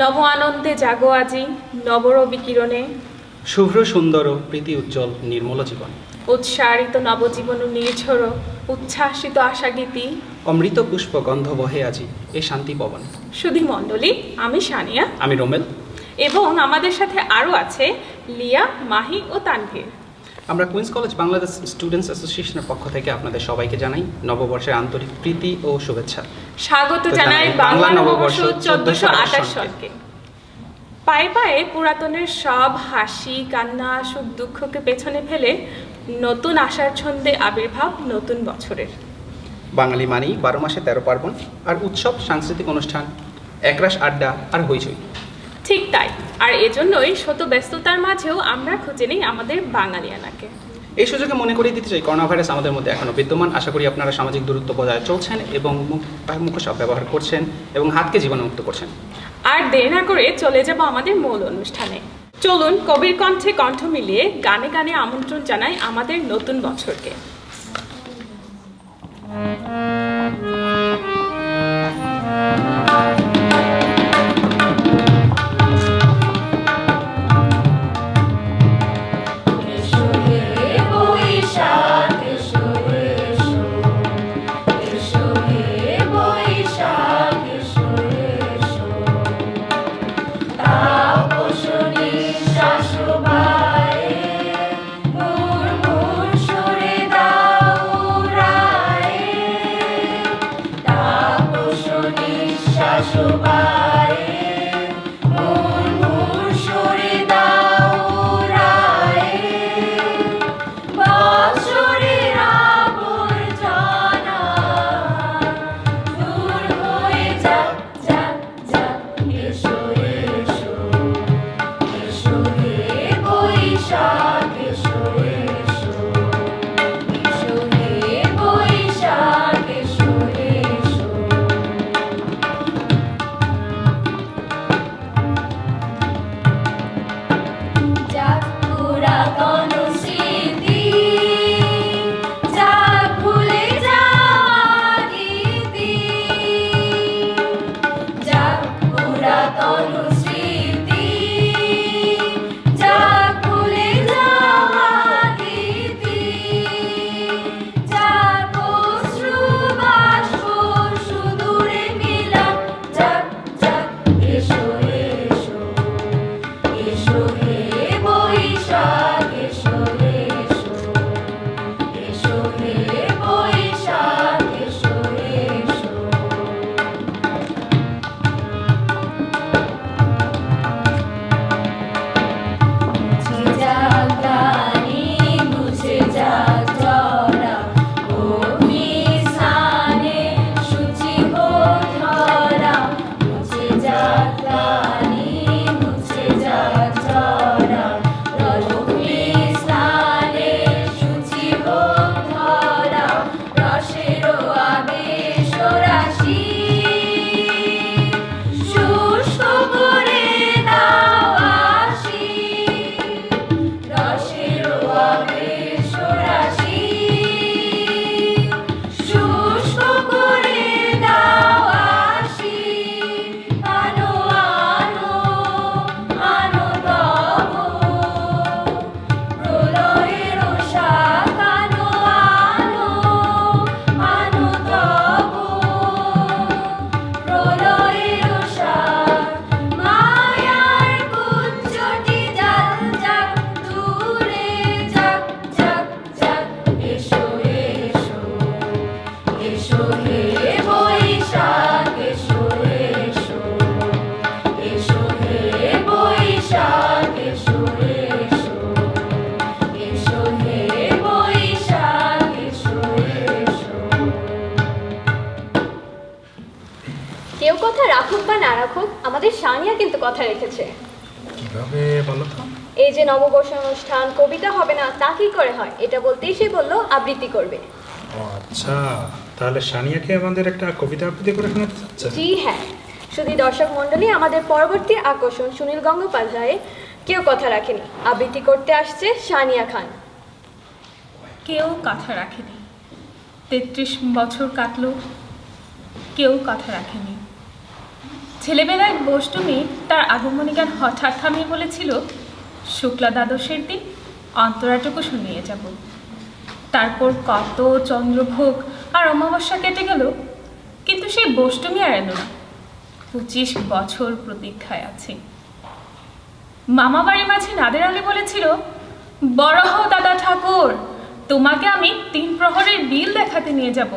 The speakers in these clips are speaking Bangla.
নব আনন্দে জাগো আজি নবরবি কিরণে, শুভ্র সুন্দর প্রীতি উজ্জ্বল নির্মল জীবন, উৎসারিত নবজীবন নির্ঝর উচ্ছ্বাসিত আশাগীতি, অমৃত পুষ্প গন্ধ বহে আজি এ শান্তি পবন। সুধী মণ্ডলী, আমি সানিয়া, আমি রোমেল, এবং আমাদের সাথে আরও আছে লিয়া, মাহি ও তানভীর। আমরা কুইন্স কলেজ বাংলাদেশ স্টুডেন্টস অ্যাসোসিয়েশনের পক্ষ থেকে আপনাদের সবাইকে জানাই নববর্ষের আন্তরিক প্রীতি ও শুভেচ্ছা। স্বাগত জানাই বাংলা নববর্ষ 1428 সালকে। পায়ে পায়ে পুরাতনের সব হাসি কান্না সুখ দুঃখকে পেছনে ফেলে নতুন আশার ছন্দে আবির্ভাব নতুন বছরের। বাঙালি মানেই 12 মাসে 13 পার্বণ, আর উৎসব সাংস্কৃতিক অনুষ্ঠান, একরাশ আড্ডা আর হইচই। ঠিক তাই, আর এজন্যই শত ব্যস্ততার মাঝেও আমরা খুঁজে নিই আমাদের বাঙালিয়ানাকে। এই সুযোগে মনে করিয়ে দিতে চাই, করোনা ভাইরাস আমাদের মধ্যে এখনও বিদ্যমান। আশা করি আপনারা সামাজিক দূরত্ব বজায় চলছেন এবং মুখোশ ব্যবহার করছেন এবং হাতকে জীবাণুমুক্ত করছেন। আর দেরি না করে চলে যাব আমাদের মূল অনুষ্ঠানে। চলুন কবির কণ্ঠে কণ্ঠ মিলিয়ে গানে গানে আমন্ত্রণ জানাই আমাদের নতুন বছরকে। আমাদের সানিয়া কিন্তু কথা রেখেছে। কিভাবে বলো তো? এই যে নববর্ষ অনুষ্ঠান, কবিতা হবে না তা কি করে হয়, এটা বলতেই সে বলল আবৃত্তি করবে। ও আচ্ছা, তাহলে সানিয়াকে আমাদের একটা কবিতা আবৃত্তি করে শোনাতে চাচ্ছে? জি হ্যাঁ, শুধু দর্শক মণ্ডলী, আমাদের পরবর্তী আকর্ষণ সুনীল গঙ্গোপাধ্যায় কেউ কথা রাখেনি আবৃত্তি করতে আসছে সানিয়া খান। কেউ কথা রাখেনি, 33 বছর কাটলো, কেউ কথা রাখেনি। ছেলেবেলায় বষ্টমী তার আগমনী গান হঠাৎ থামিয়ে বলেছিল, শুক্লা দ্বাদশের দিন অন্তরাটুকু শুনিয়ে যাব। তারপর কত চন্দ্রভোগ আর অমাবস্যা কেটে গেল, কিন্তু সেই বষ্টমী আর এলো না। 25 বছর প্রতীক্ষায় আছে। মামা বাড়ির মাঝে নাদের আলী বলেছিল, বড় হও দাদা ঠাকুর, তোমাকে আমি 3 প্রহরের বিল দেখাতে নিয়ে যাব।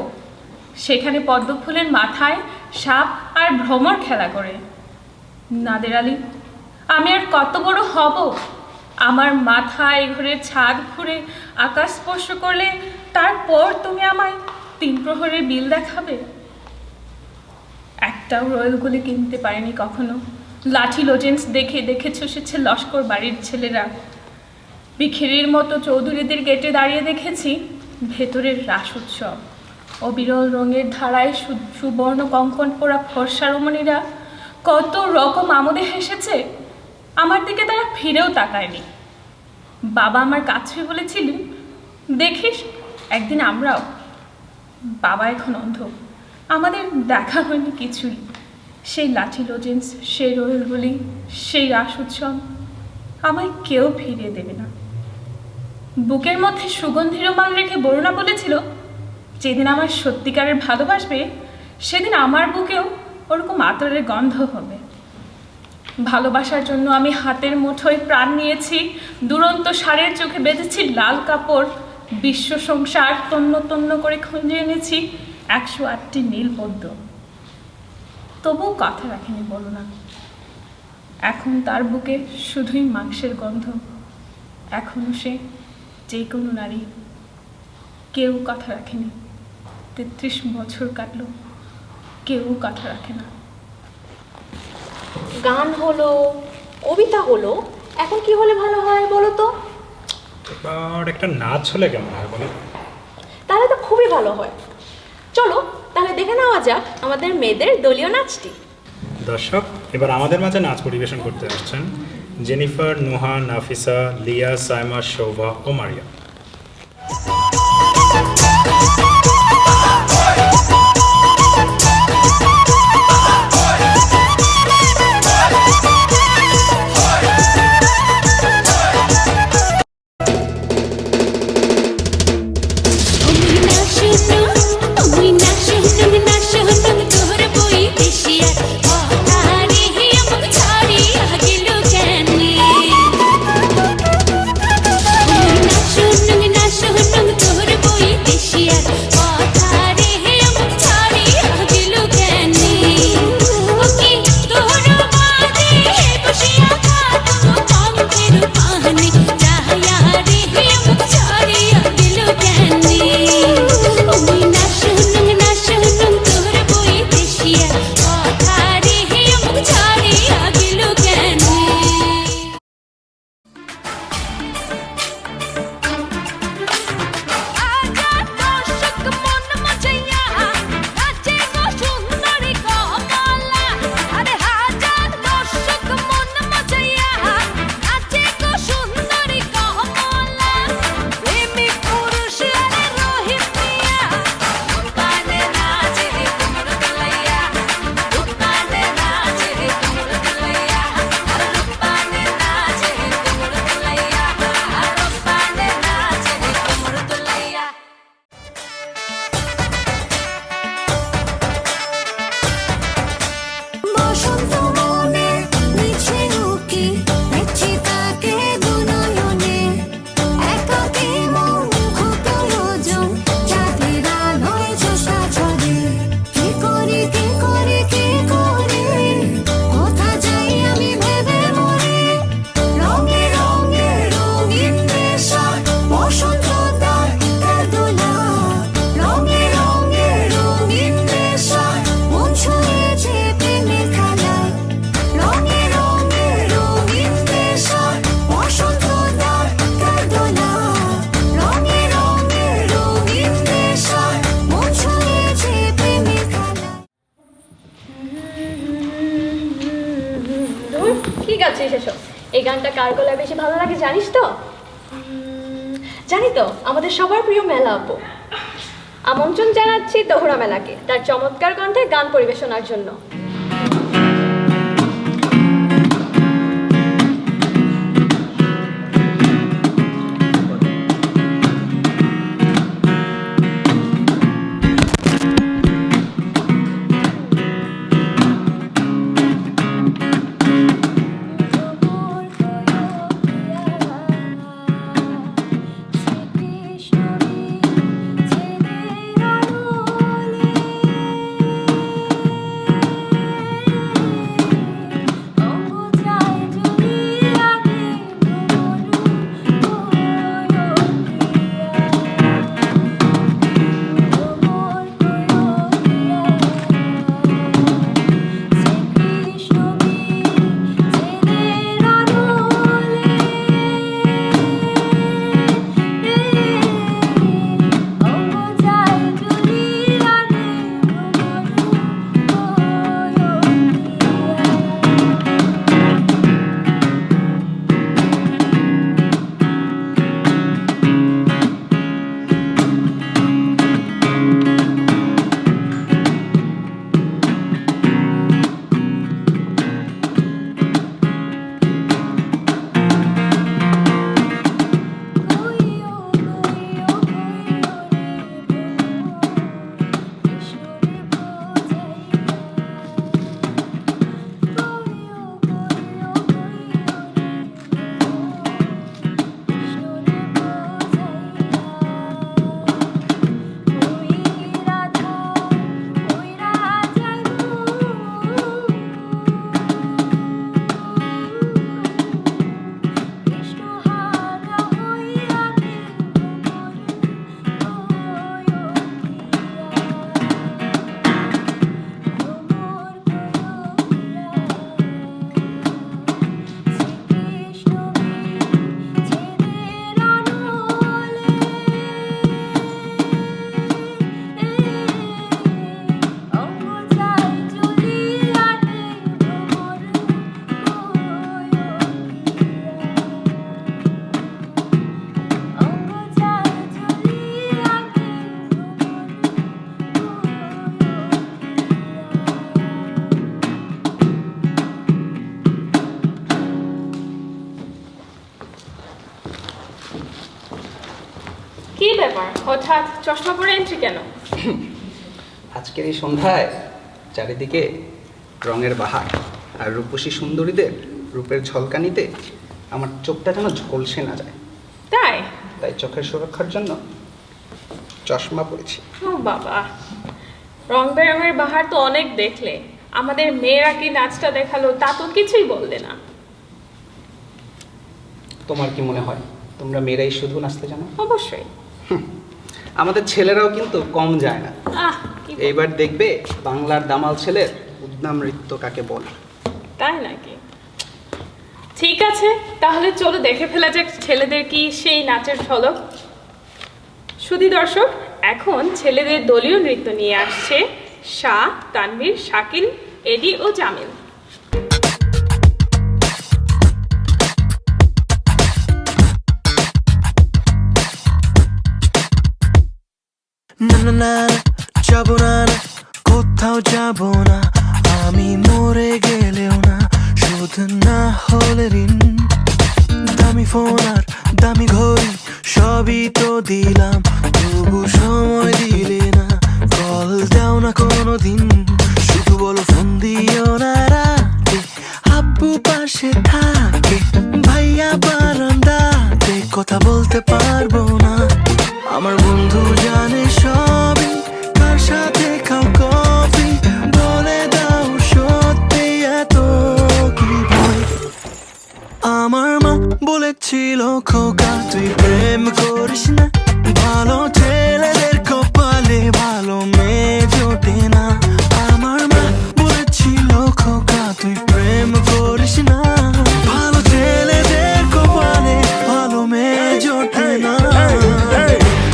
সেখানে পদ্ম ফুলের মাথায় সাপ আর ভ্রমর খেলা করে। নাদের আলী, আমি আর কত বড় হব? আমার মাথায় ঘরের ছাদ ঘুরে আকাশ স্পর্শ করলে তারপর তুমি আমায় 3 প্রহরের বিল দেখাবে? একটাও রয়্যালগুলি কিনতে পারেনি কখনো। লাঠি লজেন্স দেখে দেখে চষেছে লস্কর বাড়ির ছেলেরা। বিখিরির মতো চৌধুরীদের গেটে দাঁড়িয়ে দেখেছি ভেতরের রাস উৎসব। অবিরল রঙের ধারায় সুবর্ণ কঙ্কণ পোড়া ফর্সা রমণীরা কত রকম আমোদে হেসেছে। আমার দিকে তারা ফিরেও তাকায়নি। বাবা আমার কাছে বলেছিলেন, দেখিস একদিন আমরাও। বাবা এখন অন্ধ, আমাদের দেখা হয়নি কিছুই। সেই লাঠি লজেন্স, সেই রয়্যালগুলি, সেই রাস উৎসব আমায় কেউ ফিরিয়ে দেবে না। বুকের মধ্যে সুগন্ধি রুমাল রেখে বরুণা বলেছিল, যেদিন আমার সত্যিকারের ভালোবাসবে সেদিন আমার বুকেও ওরকম আতরের গন্ধ হবে। ভালোবাসার জন্য আমি হাতের মুঠোয় প্রাণ নিয়েছি, দুরন্ত ষাঁড়ের চোখে বেঁধেছি লাল কাপড়, বিশ্ব সংসার তন্ন তন্ন করে খুঁজে এনেছি 108টি নীল পদ্ম। তবুও কথা রাখেনি বরুণা। এখন তার বুকে শুধুই মাংসের গন্ধ। এখনো সে যে কোনো নারী। কেউ কথা রাখেনি। 33 বছর কাটলো, কেউ কথা রাখে না। গান হলো, কবিতা হলো, এখন কি হলে ভালো হয় বলো তো? এবার একটা নাচ হলে কেমন হয় বলো? তাহলে তো খুবই ভালো হয়। চলো তাহলে দেখে নেওয়া যাক আমাদের মেয়েদের দলীয় নাচটি। দর্শক, এবার আমাদের মাঝে নাচ পরিবেশন করতে আসছেন জেনিফার, নুহা, নাফিসা, লিয়া, সাইমা, শোভা ও মারিয়া। ঠিক আছে, এসো। এই গানটা কার গলায় বেশি ভালো লাগে জানিস তো? জানি তো, আমাদের সবার প্রিয় মেলা আপু। আমন্ত্রণ জানাচ্ছি তোহরা মেলাকে তার চমৎকার কণ্ঠে গান পরিবেশনার জন্য। হঠাৎ চশমা পরে এন্ট্রি কেন? আজকের এই সন্ধ্যায় চারিদিকে রঙের বাহার আর রূপসী সুন্দরীদের রূপের ঝলকানিতে আমার চোখটা যেন ঝলসে না যায়, তাই? তাই চোখের সুরক্ষার জন্য চশমা পরেছি। ও বাবা, রং বেরঙের বাহার তো অনেক দেখলে, আমাদের মেয়েরা কি নাচটা দেখালো তা তো কিছুই বললে না। তোমার কি মনে হয় তোমরা মেয়েরাই শুধু নাচতে জানো? অবশ্যই। আমাদের ছেলেরাও কিন্তু কম যায় না। কি এইবার দেখবে বাংলার দামাল ছেলের উদ্দাম নৃত্য কাকে বলে। তাই নাকি? ঠিক আছে, তাহলে চলো দেখে ফেলা যাক ছেলেদের কি সেই নাচের ঝলক। সুধী দর্শক, এখন ছেলেদের দলীয় নৃত্য নিয়ে আসছে শাহ, তানভীর, শাকিল, এডি ও জামিল। না না না যাবো না, কোথাও যাবো না, আমি মরে গেলেও না, শুধু না হলে ঋণ। দামি ফোন আর দামি ঘড়ি সবই তো দিলাম, তবু সময় দিলে না, কল দাও না কোনোদিন। শুধু বলো ফোন দিও না রাতে, আব্বু পাশে থাকে, ভাইয়া বারান্দাতে, কথা বলতে পারবো না। আমার বন্ধু জানে সবই, কার সাথে খাও কফি, বলে দাও সত্যি এত কি ভয়। আমার মা বলেছিল খোকা তুই প্রেম করিস না, ভালো ছেলেদের কপালে ভালো মেয়ে জোটে না। আমার মা বলেছিল খোকা তুই প্রেম করিস না, ভালো ছেলেদের কপালে ভালো মেয়ে জোটে না।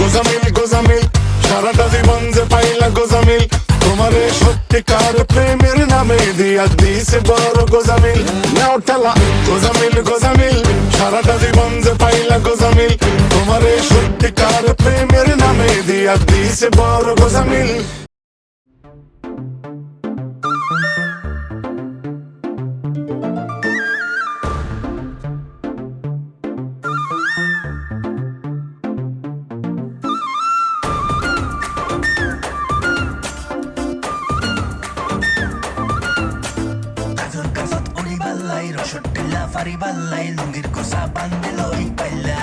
গোজামিল গোজামিল সারাটা জীবন যে পাইলা গোজামিল, তোমারে সত্যিকার প্রেমের নামে দিয়া দিছে বড় গোজামিল। নাও ঠেলা গোজামিল গোজামিল সারাটা জীবন যে পাইলা গোজামিল, তোমারে সত্যিকার প্রেমের নামে দিয়া দিছে বড় গোজামিল। কাজর কাজত উড়ি বাল্লাই রসটিলা ফারি বাল্লাই লুঙ্গির কোসা বান্দিলই পাইলা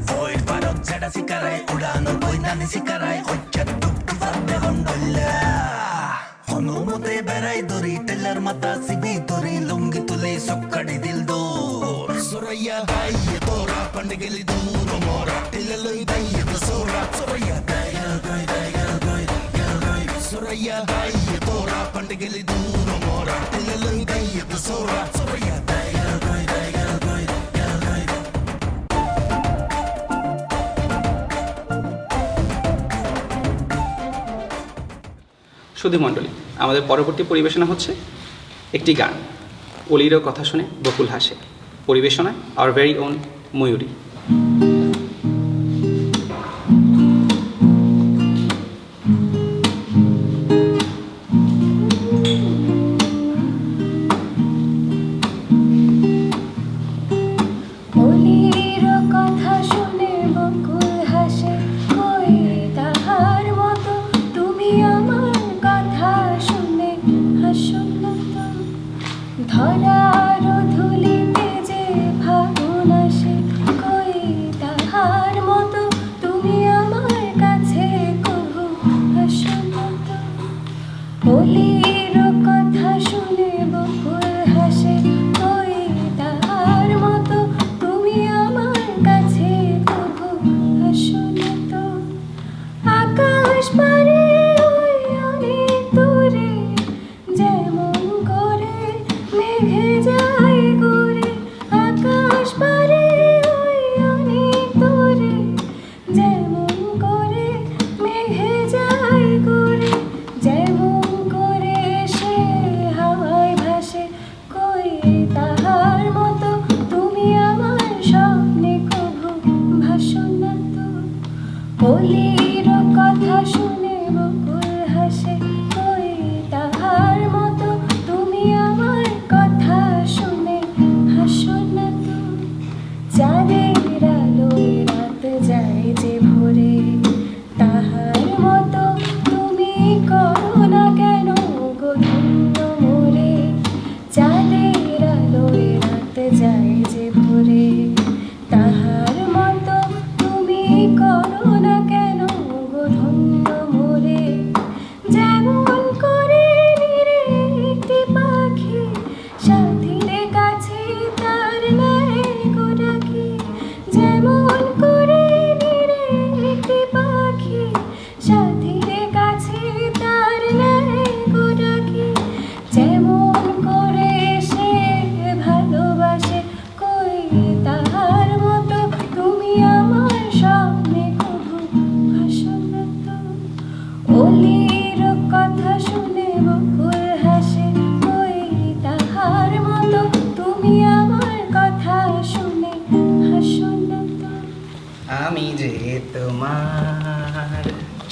ফয়ের পারত জেডা শিকারায় উড়ানো বই নানি শিকারায় হজ্জাত টুকটুকার বেগন ডল্লা হনুমতে বেড়াই দড়ি টেলার মাথা সিবি দড়ি লুঙ্গি তুলে সক্কাড়ি দিল দোর সরাইয়া দাইয়ে তোরা পান্ডে গেলি দূর মোরা টেলে লই দাইয়ে তো সোরা সরাইয়া দাইয়া গাই দাইয়া গাই গাই সরাইয়া দাইয়ে তোরা পান্ডে গেলি দূর মোরা টেলে লই দাইয়ে তো সোরা সরাইয়া দাইয়া গাই দাইয়া গাই গাই। সুধী মণ্ডলী, আমাদের পরবর্তী পরিবেশনা হচ্ছে একটি গান, অলিরও কথা শুনে বকুল হাসে। পরিবেশনায় আওয়ার ভেরি ওন ময়ূরী। অলির কথা শুনে বকুল হাসে, কই তাহার মতো তুমি আমার কথা শুনে হাসো না তো। ধরার ধুলিতে যে ফাগুন আসে, কই তাহার মতো তুমি আমার কাছে কভু হাসো না তো। অলির কথা শুনে বকুল হাসে, কই তাহার মতো তুমি আমার কাছে কভু হাসো না তো। আকাশ পারে ওই অনেক দূরে, যেমন করে মেঘে যায় ঘুরে। আকাশ পারে ওই অনেক দূরে, যেমন করে মেঘে যায় ঘুরে। যেমন করে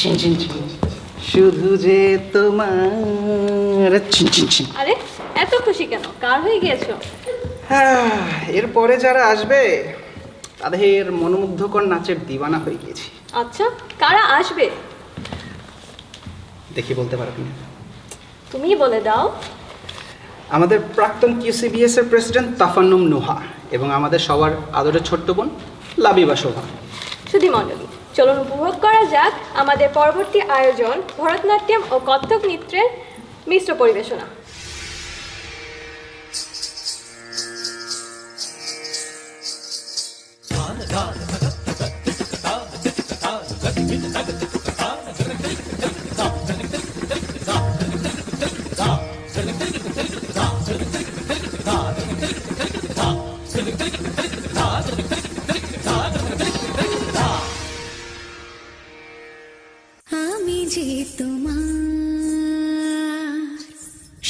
ছিন ছিন ছিন শুধু যে তোমার ছিন ছিন ছিন। আরে এত খুশি কেন? কার হয়ে গিয়েছো? এরপরে যারা আসবে তাদের মনোমুগ্ধকর নাচের দিওয়ানা হয়ে গিয়েছি। আচ্ছা, কারা আসবে? দেখি বলতে পারবি না। তুমি বলে দাও। আমাদের প্রাক্তন QCBS এর প্রেসিডেন্ট তাফান্নুম নোহা এবং আমাদের সবার আদরের ছোট্ট বোন লাবিবা শোভা। সুধী মণ্ডলী, চলুন উপভোগ করা যাক আমাদের পরবর্তী আয়োজন ভরতনাট্যম ও কত্থক নৃত্যের মিশ্র পরিবেশনা। আমি যে তোমার,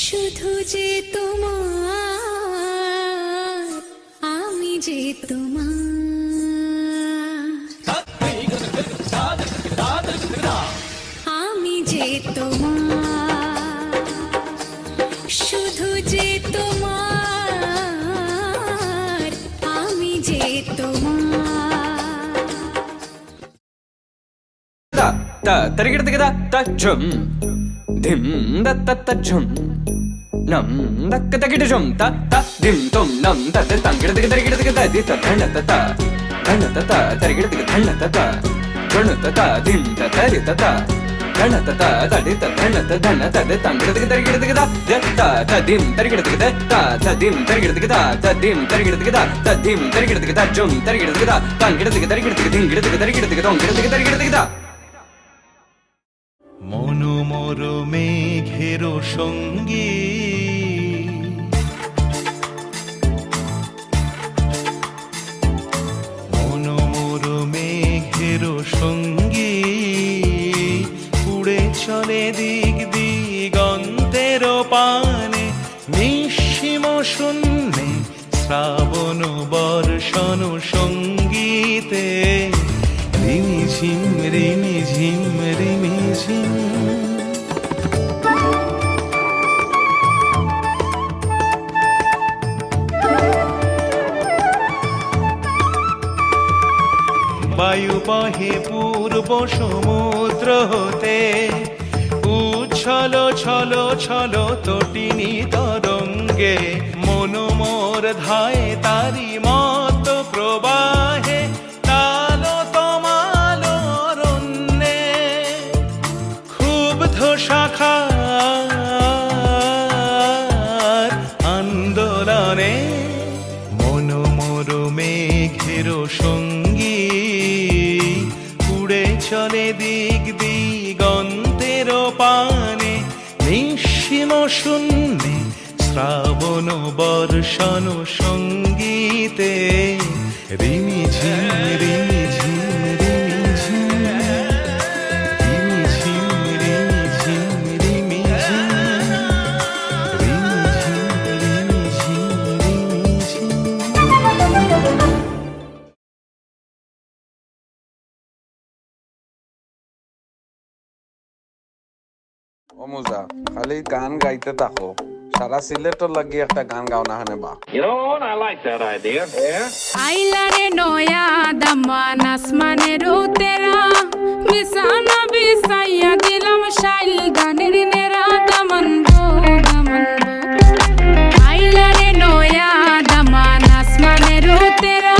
শুধু যে তোমার, আমি যে তোমার, আমি যে তোমার, শুধু যে তোমার, আমি যে তোমার। ta ta tarigida tigida ta chum dim da ta ta chum nam da ka ta gida chum ta ta dim tum nam ta ta tangida tigida tarigida tigida di ta dhana ta ta tarigida tigida dhana ta ta dhana ta ta dim ta ta ri ta ta dhana ta ta di ta dhana ta de tangida tigida tarigida tigida ta ta dim tarigida tigida ta dim tarigida tigida ta dim tarigida tigida ta dim tarigida tigida chum tarigida tigida tangida tigida tarigida tigida dingida tigida tarigida tigida ongida tigida tarigida tigida। মনোমর মেঘের সঙ্গী মনোমর মেঘের সঙ্গী উড়ে চলে দিক দিগন্তের পানে নিঃসীম শূন্যে শ্রাবণ বর্ষণ সঙ্গীতে রিমি ঝিম রিমি ঝিম রিমি ঝিম। বায়ু বহে পূর্ব সমুদ্র হতে উচ্ছল ছল ছল তটিনী তরঙ্গে মনোমর ধায় তারি মত প্রবাহে তালো তমালো রণ্যে ক্ষুব্ধ শাখার আন্দোলনে মনোমর মেঘের সঙ্গী উড়ে চলে দিক দিগন্তের পানে নিঃসীম শূন্যে শ্রাবণ বর্ষণ সঙ্গীতে রিমি ঝিম রিমি ঝিম রিমি ঝিম রিমি ঝিম রিমি ঝিম রিমি ঝিম রিমি ঝিম রিমি ঝিম রিমি ঝিম। ও মুজা খালি গান গাইতে থাকো সারা সিলেটর লাগি একটা গান গাও না হানে বা আইলারে নয়া দামান আসমানের উতেরা বিছানা বিছাইয়া দিলাম শাইল গানের নেরা দামান গো দামান গো। আইলারে নয়া দামান আসমানের উতেরা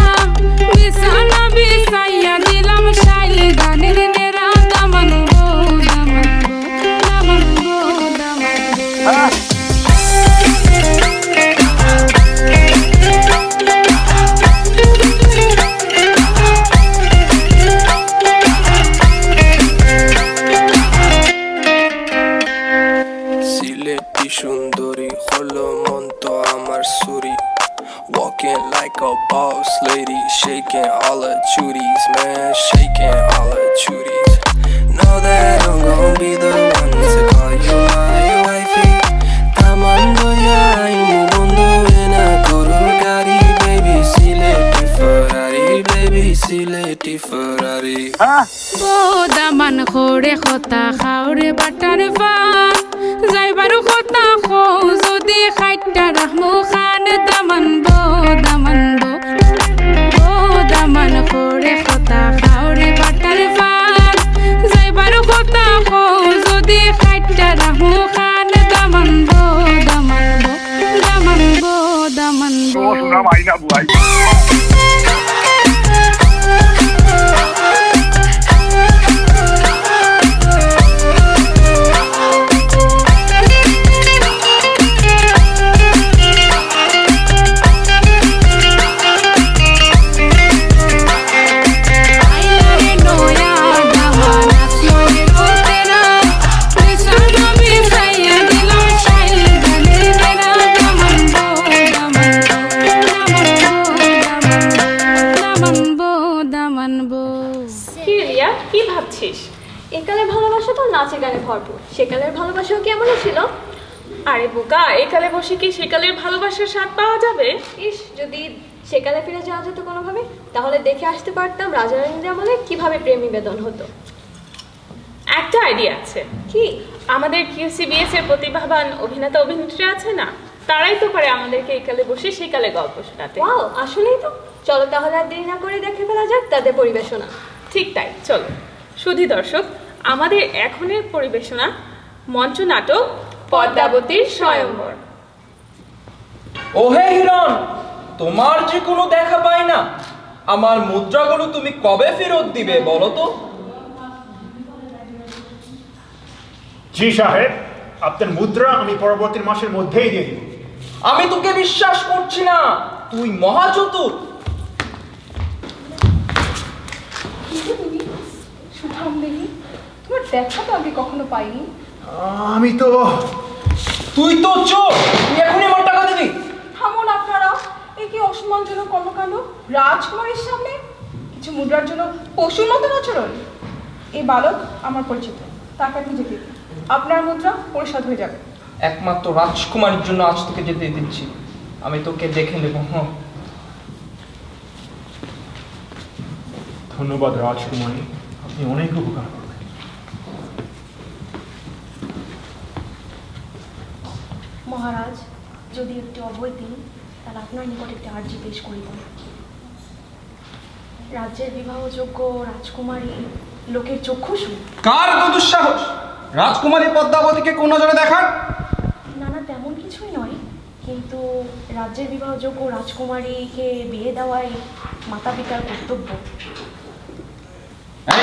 বিছানা বিছাইয়া দিলাম শাইল গানের নেরা দামান গো দামান গো দামান গো দামান গো। সিলেটি সুন্দরী হলো মন তো আমার সুরি walking like a boss lady shaking all her chuties man shaking all her chuties know that I'm gonna be the one to call you my wifey tamando ya imu bondo ena koro gari baby sileti Ferrari baby sileti Ferrari Daman খোরে খতা খাওরে butter পান যাইবারও খতা খো যদি খাইটা রাখমু খান দামান বো দামান খোরে খতা খাওরে বাটার পান যাইবারও খতা খো যদি খাইটা রাখমু খান দামান বো দামান বো কি রিয়া, কি ভাবছিস? একালের ভালোবাসা তো নাচে গানে ভরপুর, সেকালের ভালোবাসাও কি এমনই ছিল? আরে বোকা, একালে বসে কি সেকালের ভালোবাসার স্বাদ পাওয়া যাবে? ইস, যদি সেকালে ফিরে যাওয়া যেত কোনোভাবে, তাহলে দেখে আসতে পারতাম রাজা রানীর আমলে কিভাবে প্রেম নিবেদন হতো। একটা আইডিয়া আছে। কি? আমাদের QCBS এর প্রতিভাবান অভিনেতা অভিনেত্রী আছে না, তারাই তো পারে আমাদেরকে একালে বসে সেকালে গল্প শোনাতে। ওয়াও, আসলেই তো। চলো তাহলে আর দেরি না করে দেখে ফেলা যাক তাদের পরিবেশনা। ঠিক তাই, চলো। সুধী দর্শক, আমাদের এখনের পরিবেশনা মঞ্চ নাটক পদ্মাবতীর স্বয়ম্বর। ওহে হিরণ, তোমার যে কোনো দেখা পাই না। আমার মুদ্রাগুলো তুমি কবে ফেরত দিবে বলো তো? জি সাহেব, আপনার মুদ্রা আমি পরবর্তী মাসের মধ্যেই দিয়ে দিব। আমি তোকে বিশ্বাস করছি না, তুই মহাচতুর। তোমার দেখা তো আমি কখনো পাইনি। আমি তো তুই তো চোর, তুই এখনই আমার টাকা দিবি। থামুন আপনারা, এ কি অসম্মানজনক কর্মকাণ্ড! রাজকুমারীর সামনে কিছু মুদ্রার জন্য পশুর মতন আচরণ। এই বালক আমার পরিচিত, তাকে আপনি যেতে দিন। আপনার মুদ্রা পরিশোধ হয়ে যাবে। একমাত্র রাজকুমারীর জন্য আজ তোকে যেতে দিচ্ছি। আমি তোকে দেখে নেব। ধন্যবাদ রাজকুমারী, আপনি অনেক উপকার করবেন। মহারাজ, যদি একটি অভয় দিন, তাহলে আপনার নিকট একটি আর্জি পেশ করিব। রাজ্যের বিবাহযোগ্য রাজকুমারী লোকের চক্ষুষু। কার এত দুঃসাহস রাজকুমারী পদ্মাবতীকে কোন নজরে দেখার? না না, তেমন কিছুই নয়, কিন্তু রাজ্যের বিবাহযোগ্য রাজকুমারীকে বিয়ে দেওয়াই মাতা পিতার কর্তব্য।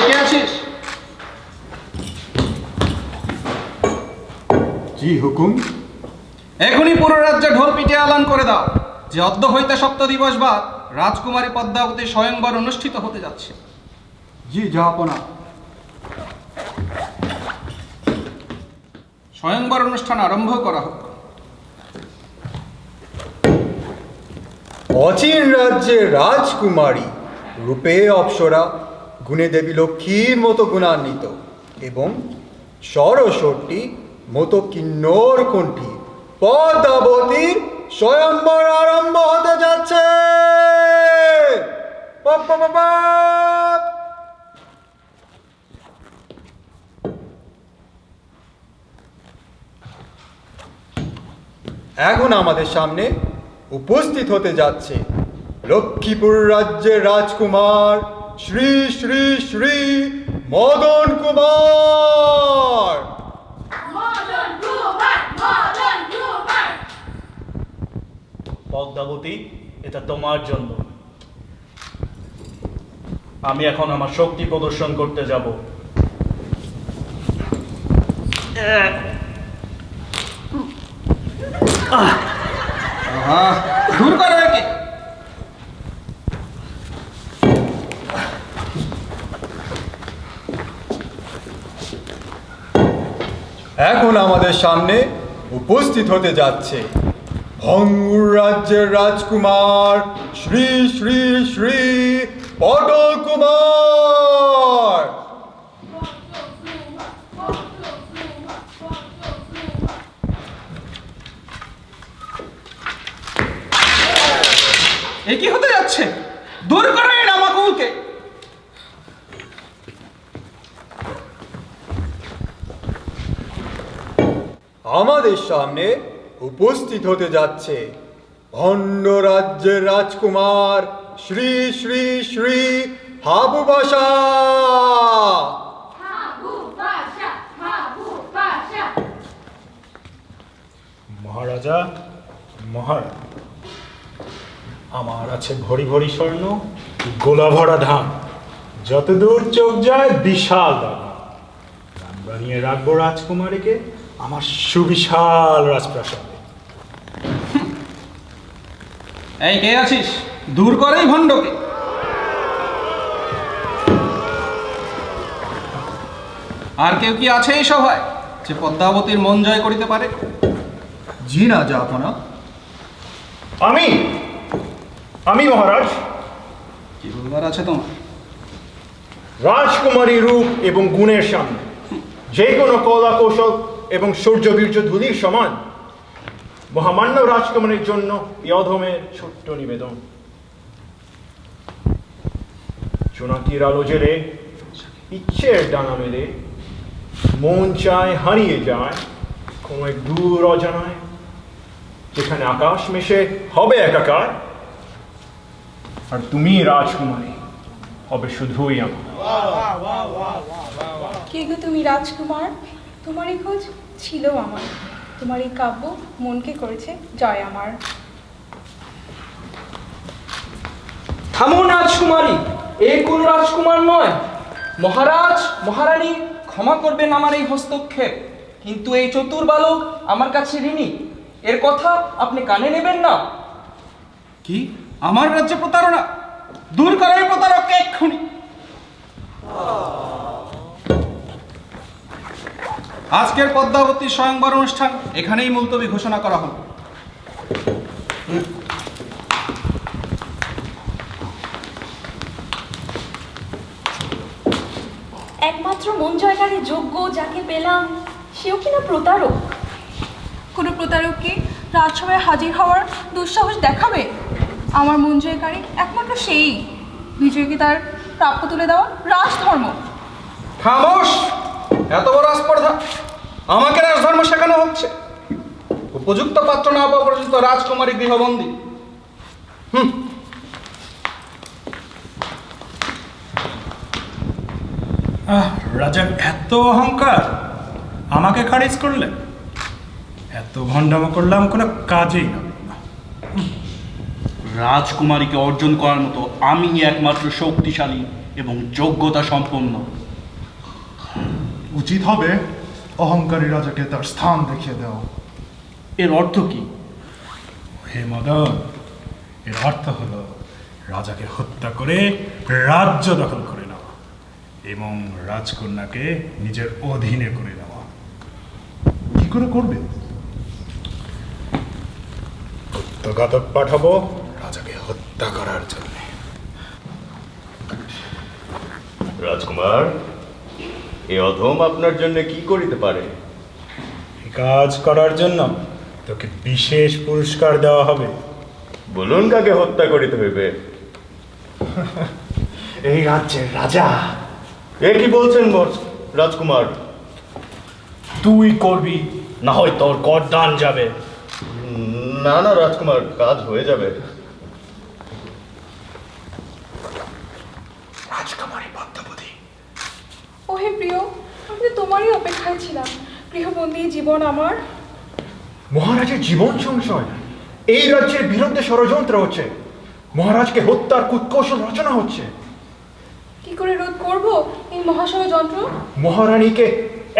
কে আছিস? জি হুকুম। এখনই পুরো রাজ্যে ঢোল পিটিয়ে আলান করে দাও যে অদ্য হইতে সপ্ত দিবস বাদ রাজকুমারী পদ্মাবতী স্বয়ংবর অনুষ্ঠিত হতে যাচ্ছে। জি জাহাপনা। স্বয়ংবর অনুষ্ঠান আরম্ভ করা হোক। অচিন রাজ্যের রাজকুমারী, রূপে অপ্সরা, গুণে দেবী লক্ষ্মীর মতো গুণান্বিত এবং সরস্বতী মতো কিন্নর কণ্ঠী পদ্মাবতীর স্বয়ম্বর আরম্ভ হতে যাচ্ছে। এখন আমাদের সামনে উপস্থিত হতে যাচ্ছে লক্ষ্মীপুর রাজ্যের রাজকুমার শ্রী শ্রী শ্রী মদন কুমার। পদ্মাবতী, এটা তোমার জন্য। আমি এখন আমার শক্তি প্রদর্শন করতে যাব। দূর করো একে। এখন আমাদের সামনে উপস্থিত হতে যাচ্ছে ভঙ্গুর রাজ্যের রাজকুমার শ্রী শ্রী শ্রী পটল কুমার। এ কি হতে যাচ্ছে? দূর করো এই নামাকুলকে। আমাদের সামনে উপস্থিত হতে যাচ্ছে ভণ্ড রাজ্যের রাজকুমার শ্রী শ্রী শ্রী হাবু বাসা। মহারাজা, মহারাজ, আমার আছে ভরি ভরি স্বর্ণ, গোলা ভরা ধান, যতদূর চোখ যায় বিশাল বাগান। গান বানিয়ে রাখবো রাজকুমারীকে আমার সুবিশাল রাজপ্রাসাদে। এই কে আছিস? দূর করেই ভণ্ডকে। আর কেউ কি আছে এই সভায় যে পদ্মাবতীর মন জয় করিতে পারে? জি না জাহাপনা। আমি মহারাজ। কি বলবার আছে তোমার? রাজকুমারী রূপ এবং গুণের সামনে যে কোনো কলা কৌশল এবং সূর্যবীর্য ধূলির সমান। মহামান্য রাজকুমারীর জন্য এই অধমের ছোট্ট নিবেদন। চুনাকির আলো জেলে ইচ্ছের ডানা মেলে মন চায় হারিয়ে যায় কোনো এক দূর অজানায়, যেখানে আকাশ মেশে হবে একাকার, আর তুমি রাজকুমারী হবে শুধুই আমার। কে গো তুমি রাজকুমার? তোমারই খোঁজ ছিল আমার, তোমার এই কাব্য মনকে করেছে জয় আমার। থামুন রাজকুমারী, এই কোন রাজকুমার নয়। মহারাজ, মহারানী, ক্ষমা করবেন আমার এই হস্তক্ষেপ, কিন্তু এই চতুর বালক আমার কাছে ঋণী। এর কথা আপনি কানে নেবেন না। কি আমার রাজ্যে প্রতারণা? দূর করো এই প্রতারককে এক্ষুনি। আজকের পদ্মাবতী স্বয়ংবর অনুষ্ঠান এখানেই মুলতবি ঘোষণা করা হলো। একমাত্র মন জয়কারী যোগ্য যাকে পেলাম সেও কিনা প্রতারক। কোনো প্রতারককে রাজসভায় হাজির হওয়ার দুঃসাহস দেখাবে? আমার মন জয়কারী একমাত্র সেই, বিজয়কে তার প্রাপ্য তুলে দেওয়া রাজধর্ম। খামোশ! এত বড় আস্পর্ধা! আমাকে রাজধর্ম শেখানো হচ্ছে। উপযুক্ত পাত্র না পাওয়া পর্যন্ত রাজকুমারী গৃহবন্দী। রাজার এত অহংকার, আমাকে খারিজ করলেন? এত ভণ্ডামো করলাম কোনো কাজেই না। রাজকুমারীকে অর্জন করার মতো আমি একমাত্র শক্তিশালী এবং যোগ্যতা সম্পন্ন। উচিত হবে অহংকারী রাজাকে তার স্থান দেখিয়ে দেওয়া। এর অর্থ কি? হে মদন, এর অর্থ হলো রাজাকে হত্যা করে রাজ্য দখল করে নেওয়া এবং রাজকন্যাকে নিজের অধীনে করে নেওয়া। কি করে করবে? ঘাতক পাঠাবো রাজাকে হত্যা করার জন্য। রাজকুমার, এ অধম আপনার জন্য কি করিতে পারে? এই কাজ করার জন্য তোকে বিশেষ পুরস্কার দেওয়া হবে। বলুন কাকে হত্যা করিতে হইবে? এই রাজ্যের রাজা। এ কি বলছেন রাজকুমার? তুই করবি, না হয় তোর গর্দান যাবে। না না রাজকুমার, কাজ হয়ে যাবে। রাজকুমারী পদ্মাবতী। ওহে প্রিয়, আমি তো তোমারই অপেক্ষায় ছিলাম। গৃহবন্দী জীবন আমার। মহারাজের জীবন সংশয়। এই রাজ্যের বিরুদ্ধে ষড়যন্ত্র হচ্ছে। মহারাজকে হত্যার কুৎকৌশল রচনা হচ্ছে। কি করে রোধ করব এই মহাষড়যন্ত্র? মহারানীকে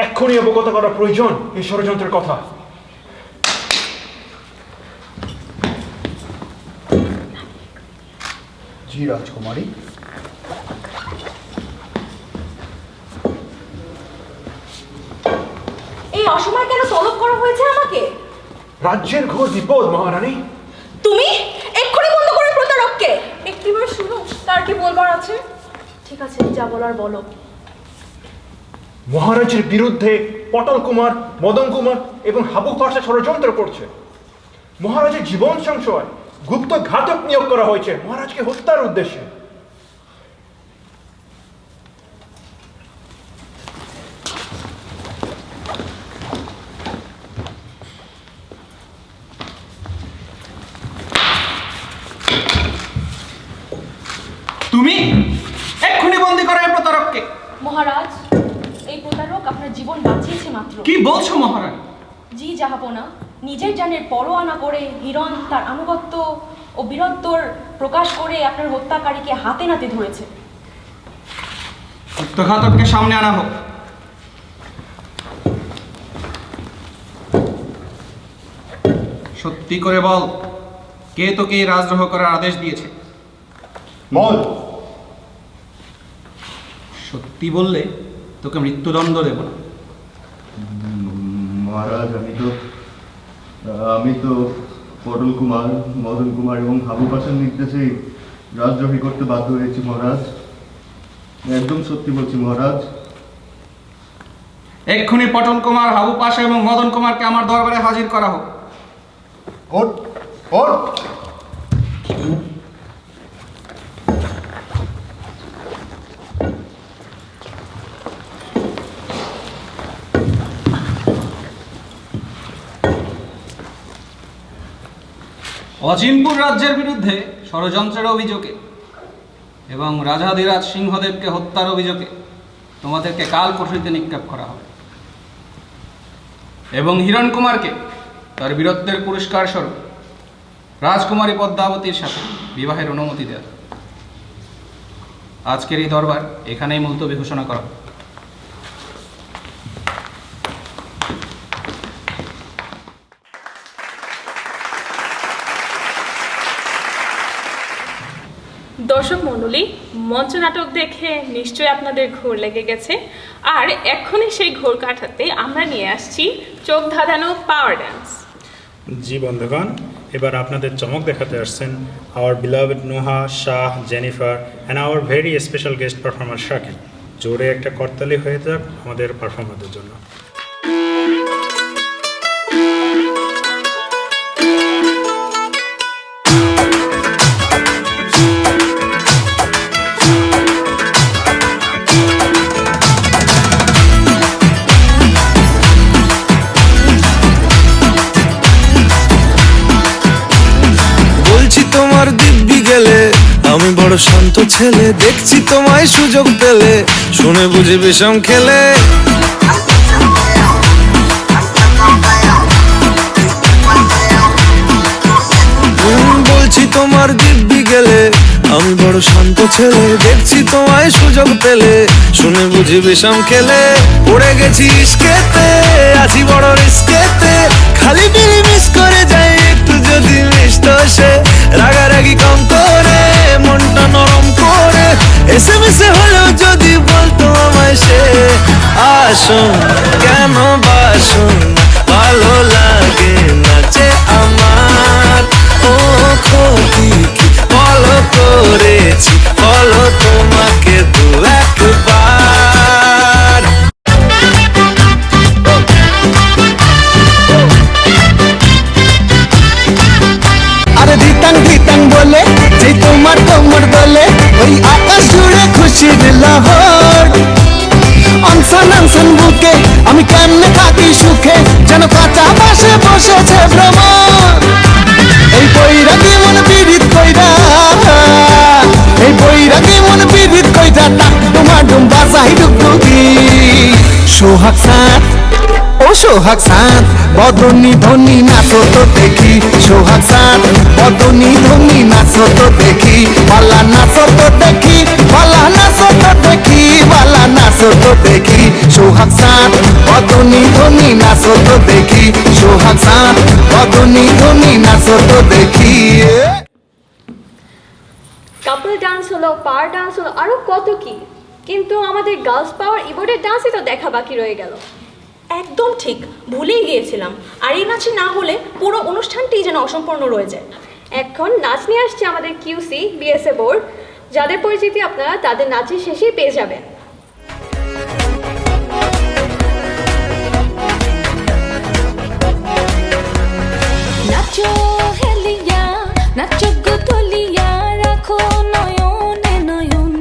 এক্ষুনি অবগত করা প্রয়োজন এই ষড়যন্ত্রের কথা। জি রাজকুমারী। এই অসময় কেন তলব করা হয়েছে আমাকে? রাজ্যের ঘোর বিপদ মহারানী। তুমি এক্ষুনি বন্ধ করে প্রতারককে। একটিবার শুনো, তার কি বলবার আছে? ঠিক আছে, যা বলার বলো। মহারাজের বিরুদ্ধে পটল কুমার, মদন কুমার এবং হাবু পাশা ষড়যন্ত্র করছে। মহারাজের জীবন সংশয়, গুপ্ত ঘাতক নিয়োগ করা হয়েছে মহারাজকে হত্যার উদ্দেশ্যে। কি বলছো মহারানী? জি জাহাপনা, নিজের জানের পরোয়া না করে হিরণ তার আনুগত্য ও বীরত্বর প্রকাশ করে আপনার হত্যাকারীকে হাতে নাতে ধরেছে। সত্যঘাতককে সামনে আনা হোক। সত্যি করে বল, কে তোকে এই রাজদ্রোহ করার আদেশ দিয়েছে? বল। সত্যি বললে তোকে মৃত্যুদণ্ড দেব না। মহারাজ, আমি তো পটল কুমার, মদন কুমার এবং হাবু পাশার নির্দেশেই রাজদ্রোহী করতে বাধ্য হয়েছি মহারাজ। একদম সত্যি বলছি মহারাজ। এক্ষুনি পটল কুমার, হাবু পাশা এবং মদন কুমারকে আমার দরবারে হাজির করা হোক। ওঠ ওঠ। অজিমপুর রাজ্যের বিরুদ্ধে ষড়যন্ত্রের অভিযোগে এবং রাজাধিরাজ সিংহদেবকে হত্যার অভিযোগে তোমাদেরকে কাল পরশুতে নিক্ষেপ করা হবে এবং হিরণ কুমারকে তার বীরত্বের পুরস্কার স্বরূপ রাজকুমারী পদ্মাবতীর সাথে বিবাহের অনুমতি দেওয়া। আজকের এই দরবার এখানেই মুলতবি ঘোষণা করা। দর্শক মণ্ডলী, মঞ্চনাটক দেখে নিশ্চয়ই আপনাদের ঘোর লেগে গেছে, আর এক্ষুনি সেই ঘোর কাটাতে আমরা নিয়ে আসছি চোখ ধাঁধানো পাওয়ার ডান্স। জি বন্ধুগণ, এবার আপনাদের চমক দেখাতে আসছেন hour beloved Noha, Shah, Jennifer and our very special guest performer Shakib. জোরে একটা করতালি হয়ে যাক আমাদের পারফর্মারদের জন্য। তোমার দিব্যি গেলে আমি বড় শান্ত ছেলে, দেখছি তোমায় সুযোগ পেলে শুনে বুঝে বিষম খেলে। বলছি তোমার দিব্যি গেলে আমি বড় শান্ত ছেলে, দেখছি তোমায় সুযোগ পেলে শুনে বুঝি বিষম খেলে। পড়ে গেছি ইস্কেতে, আছি বড় রিস্কেতে, খালি বিলি মিস করে যাই একটু যদি মিষ্ট সে। রাগারাগি কম করে মনটা নরম করে এসএমএসে হলেও যদি বলতো আমায় সে। আসুন কেন বাসুন, ভালো লাগে নাচে আমার। ও ক্ষতি কি বলো করেছি, বলো তোমাকে দু একবার। আরে ধিতাং ধিতাং বলে যে তোমার কোমর দলে, ওই আকাশ জুড়ে খুশির লহর। অনসন অনসন বুকে আমি কেমনে থাকি সুখে, যেন কাঁচা বাসে বসেছে ভ্রমণ। এই বৈরাগী মন পীড়িত কইরা, এই বৈরাগী মন পীড়িত কইরা টাক তোমার ডুম বাজাই ডুগডুগি। সোহাগ সাথ ও সোহাগ সাথ বদনি ধনি নাচো তো দেখি। সোহাগ সাথ বদনি ধনি নাচো তো দেখি, বালা নাচো তো দেখি, বালা নাচো তো দেখি, বালা নাচো তো দেখি। সোহাগ সাথ বদনি ধনি নাচো তো দেখি, সোহাগ সাথ বদনি ধনি নাচো তো দেখি। কাপল ডান্স হলো, পাওয়ার ডান্স হলো, আরো কত কি, কিন্তু আমাদের গার্লস পাওয়ার ইবোর্ডের ডান্সই তো দেখা বাকি রয়ে গেল। একদম ঠিক, ভুলেই গিয়েছিলাম। আর এই নাচে না হলে পুরো অনুষ্ঠানটি যেন অসম্পূর্ণ রয়ে যায়। এখন নাচ নিয়ে আসছে আমাদের কিউসি বিএসএ বোর্ড, যাদের পরিচিতি আপনারা তাদের নাচের শেষেই পেয়ে যাবেন। নাচো হেলিয়া, নাচো গোতলিয়া, রাখো নয়নে নয়ন।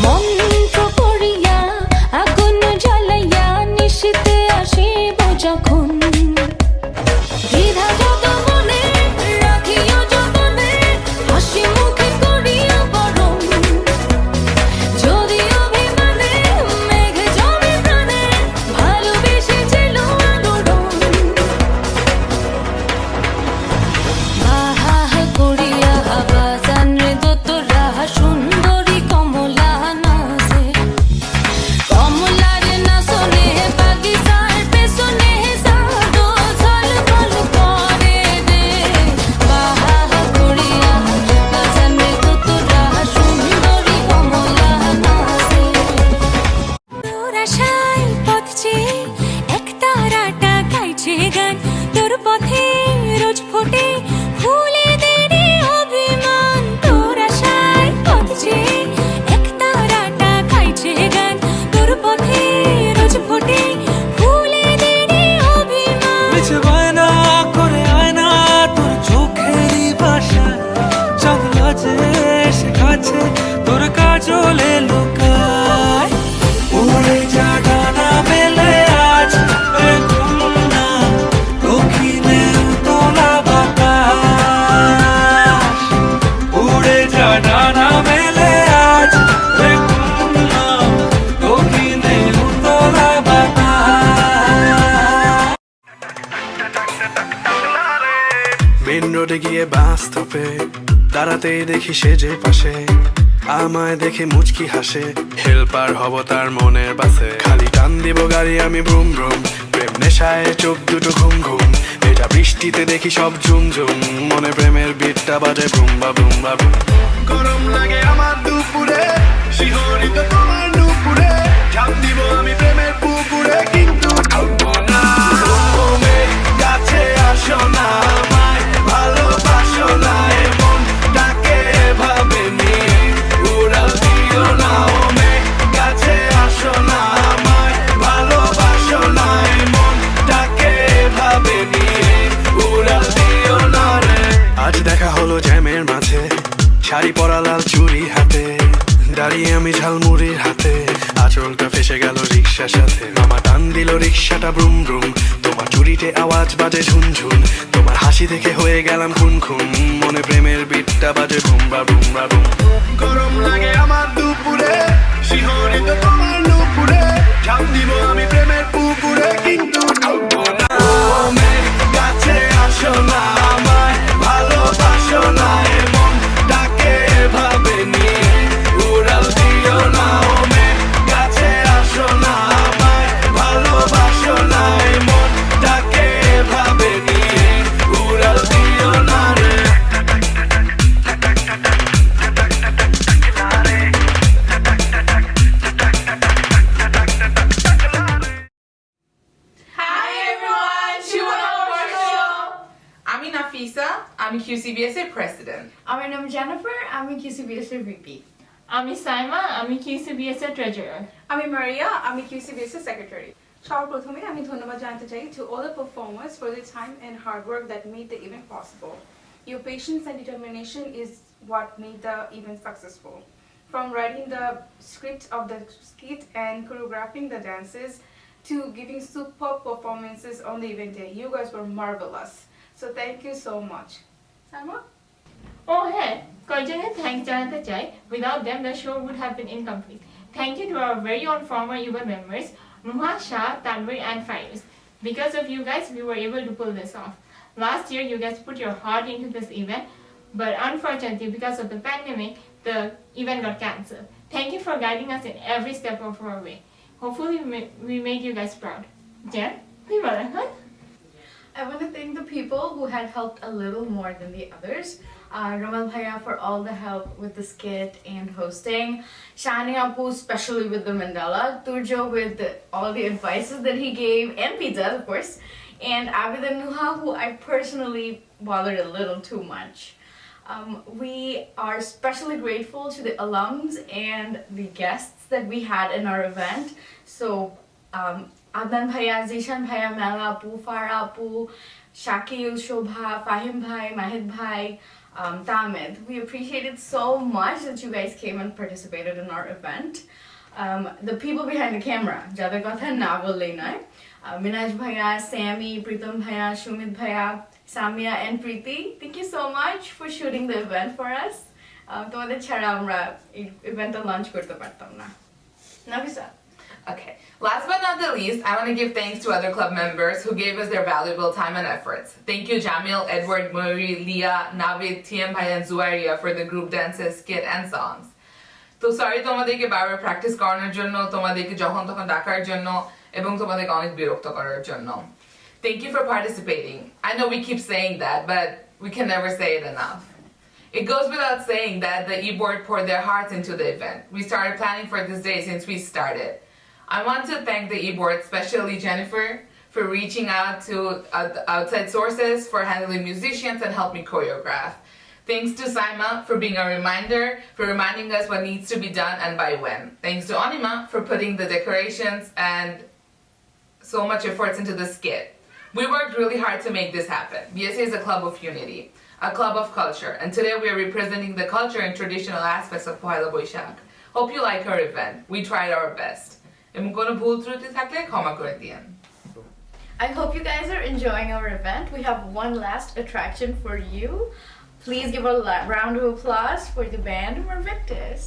মন্ত্র করিয়া আগুন জ্বালাইয়া নিশীতে আসিব যখন। দ্বিধা যত মনে রাখিও যতনে, হাসি মুখে করিয়া বরণ। করছে বায়না করে আয়না তোর চোখেরই ভাষা চাঁদ লাজে এসে কাছে তোর কাজলে লুকায় উড়ে যা ডানা মেলে আজ এ খুলনা দক্ষিণে উতলা বাতাস উড়ে যা ডানা মেলে আজ এ খুলনা দক্ষিণে উতলা বাতাস মেন রোডে গিয়ে বাস স্টপে দাঁড়াতেই দেখি সে যে পাশে আমায় দেখে মুচকি হাসে হেল্পার হব তার মনের বাসে খালি টান দিব গাড়ি আমি ব্রুম ব্রুম প্রেম নেশায় চোখ দুটো ঘুম ঘুম এটা বৃষ্টিতে দেখি সব ঝুম ঝুম মনে প্রেমের বিটটা বাজে বুম বা বুম বা বুম গরম লাগে আমার দুপুরে শিহরিত তোমার নুপুরে ঝাঁপ দিব আমি প্রেমের পুকুরে কিন্তু ঢুকবো না কাছে আসো না আমায় ভালোবাসো না এমন ডাকে ভাবে নিয়ে উড়াল দিও না ওমে কাছে আসো না আমায় ভালোবাসো না এমন ডাকে ভাবে নিয়ে উড়াল দিও না রে আজ দেখা হলো জ্যামের মাঝে শাড়ি পরা লাল চুড়ি হাতে দাঁড়িয়ে আমি ঝালমুড়ির হাতে আঁচলটা ফেসে গেল রিক্সার সাথে মামা টান দিল রিক্সাটা ব্রুম ব্রুম তোমার চুরিতে আওয়াজ বাজে ঝুনঝুন তোমার হাসি দেখে হয়ে গেলাম খুন খুন মনে প্রেমের বিটটা বাজে ভুমবা ভুমবা ভুম গরম লাগে আমার দুপুরে শিহরিত তোমার নুপুরে ঝাঁপ দিব আমি প্রেমের পুকুরে কিন্তু ঢুকবো না কাছে আসো না আমায় ভালোবাসো না এমন ডাকে ভাবে নিয়ে উড়াল দিও না ওমে কাছে আসো না আমায় ভালোবাসো না এমন ডাকে ভাবে নিয়ে উড়াল দিও না রে Hi everyone, আমি নাফিসা, আমি QCBS এর প্রেসিডেন্ট। আমার নাম জেনিফার, আমি QCBS এর ভিপি। আমি সাইমা, আমি QCBS এর ট্রেজারার। আমি মারিয়া, আমি QCBS এর সেক্রেটারি। সর্বপ্রথমে আমি ধন্যবাদ জানাতে চাই to all the performers for the time and hard work that made the event possible. Your patience and determination is what made the event successful. From writing the script of the skit and choreographing the dances to giving superb performances on the event day. You guys were marvelous. So thank you so much. Salma? Oh hey, কয়েকজনের thanks জানাতে চাই. Without them, the show would have been incomplete. Thank you to our very own former event members, Nuha, Shah, Tanvir, and Faiz. Because of you guys, we were able to pull this off. Last year, you guys put your heart into this event, but unfortunately, because of the pandemic, the event got cancelled. Thank you for guiding us in every step of our way. Hopefully, we made you guys proud. Jen, we were like, I want to thank the people who had helped a little more than the others. Ramal Bhaiya for all the help with the skit and hosting. Shani Apu, especially with the Mandala. Turjo with all the advices that he gave, and pizza, of course. And Abid and Nuha, who I personally bothered a little too much. We are especially grateful to the alums and the guests that we had in our event. So, Adnan Bhaiya, Zishan Bhaiya, Mela Apu, Farah Apu, Shakil, Shobha, Fahim Bhai, Mahid Bhai, Tamid. We appreciated so much that you guys came and participated in our event. The people behind the camera, jadar kotha na bollei noy. Minaj Bhaiya, Sammy, Pritam Bhaiya, Shumit Bhaiya, Samia and Preeti, thank you so much for shooting the event for us. Tomader chhara amra ei event-ta launch korte partam na. Nafisa. Okay, last but not the least, I want to give thanks to other club members who gave us their valuable time and efforts. Thank you Jamil, Edward, Murray, Leah, Navid, TM Bhai and Zuairia for the group dances, skit and songs. তো সরি তোমাদেরকে বারবার প্র্যাকটিস করানোর জন্য, তোমাদেরকে যখন তখন ডাকার জন্য এবং তোমাদেরকে অনেক বিরক্ত করার জন্য। Thank you for participating. I know we keep saying that, but we can never say it enough. It goes without saying that the e-board poured their hearts into the event. We started planning for this day since we started. I want to thank the e-board, especially Jennifer, for reaching out to outside sources, for handling musicians and help me choreograph. Thanks to Saima for being a reminder, for reminding us what needs to be done and by when. Thanks to Anima for putting the decorations and so much efforts into the skit. We worked really hard to make this happen. BSA is a club of unity, a club of culture, and today we are representing the culture and traditional aspects of Pohela Boishakh. Hope you like our event. We tried our best. এবং কোনো ভুল ত্রুটি থাকলে ক্ষমা করে দিয়েন। I hope you guys are enjoying our event. We have one last attraction for you. Please give a round of applause for the band Mervictus.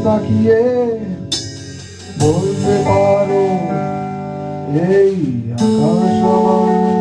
তাকিয়ে বলতে পারো এই আকাশ আমার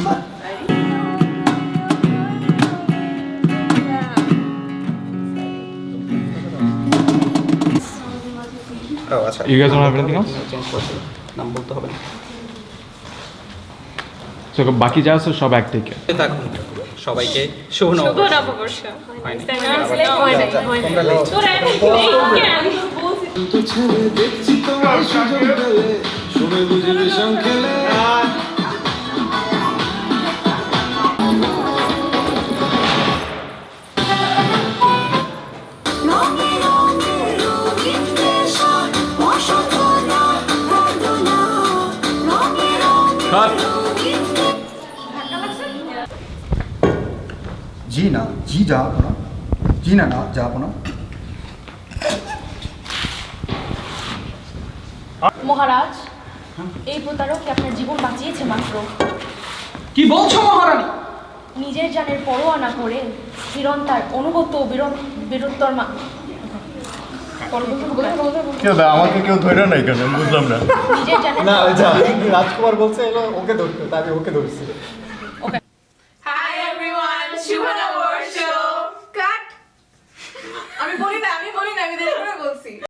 ও আচ্ছা, You guys don't have anything else? Change করতে নাম বলতে হবে না। So বাকি যা আছে সব এক থেকে। দেখুন সবাইকে শুভ শুভ নববর্ষ। নববর্ষ। হয়নি। তোরা কেন? দেখছি তোমার সুযোগ পেলে শুনে বুঝে বিষম খেলে জি না, জি যাবো না, জি না, না যাবো না। মহারাজ, এই প্রতারক আপনার জীবন বাঁচিয়েছে মাত্র। কি বলছো মহারানী? নিজের জানের পরোয়া না করে হিরণ তার অনুগত ও বীরত্বর কেউ আমাকে কেউ ধরে নাই কেন বুঝলাম না। নিজের জানের না রাজকুমার বলছে ওকে ধরতে, তাই আমি ওকে ধরছি।